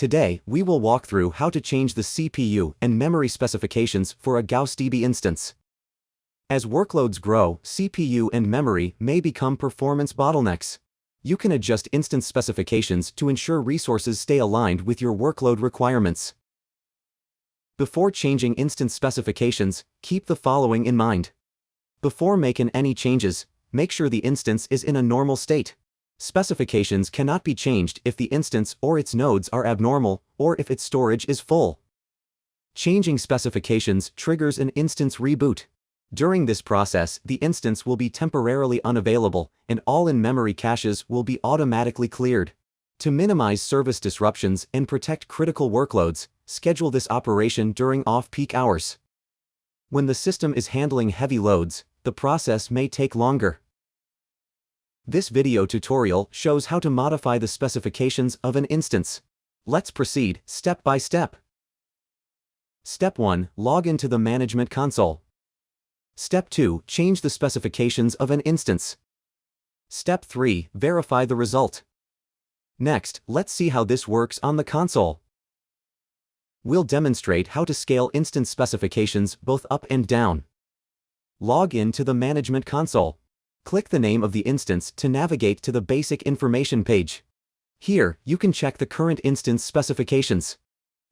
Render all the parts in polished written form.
Today, we will walk through how to change the CPU and memory specifications for a GaussDB instance. As workloads grow, CPU and memory may become performance bottlenecks. You can adjust instance specifications to ensure resources stay aligned with your workload requirements. Before changing instance specifications, keep the following in mind. Before making any changes, make sure the instance is in a normal state. Specifications cannot be changed if the instance or its nodes are abnormal, or if its storage is full. Changing specifications triggers an instance reboot. During this process, the instance will be temporarily unavailable, and all in-memory caches will be automatically cleared. To minimize service disruptions and protect critical workloads, schedule this operation during off-peak hours. When the system is handling heavy loads, the process may take longer. This video tutorial shows how to modify the specifications of an instance. Let's proceed step by step. Step 1. Log into the Management Console. Step 2. Change the specifications of an instance. Step 3. Verify the result. Next, let's see how this works on the console. We'll demonstrate how to scale instance specifications both up and down. Log in to the Management Console. Click the name of the instance to navigate to the Basic Information page. Here, you can check the current instance specifications.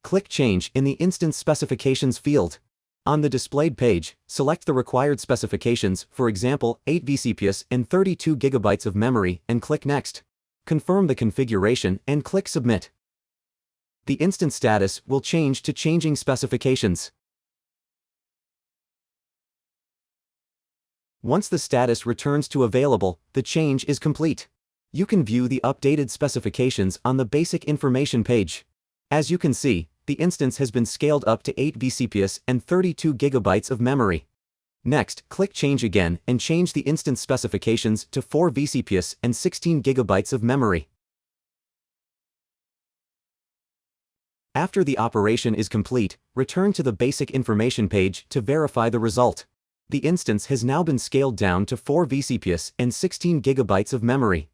Click Change in the Instance Specifications field. On the displayed page, select the required specifications, for example, 8 vCPUs and 32 GB of memory, and click Next. Confirm the configuration and click Submit. The instance status will change to Changing Specifications. Once the status returns to Available, the change is complete. You can view the updated specifications on the Basic Information page. As you can see, the instance has been scaled up to 8 vCPUs and 32 GB of memory. Next, click Change again and change the instance specifications to 4 vCPUs and 16 GB of memory. After the operation is complete, return to the Basic Information page to verify the result. The instance has now been scaled down to 4 vCPUs and 16 GB of memory.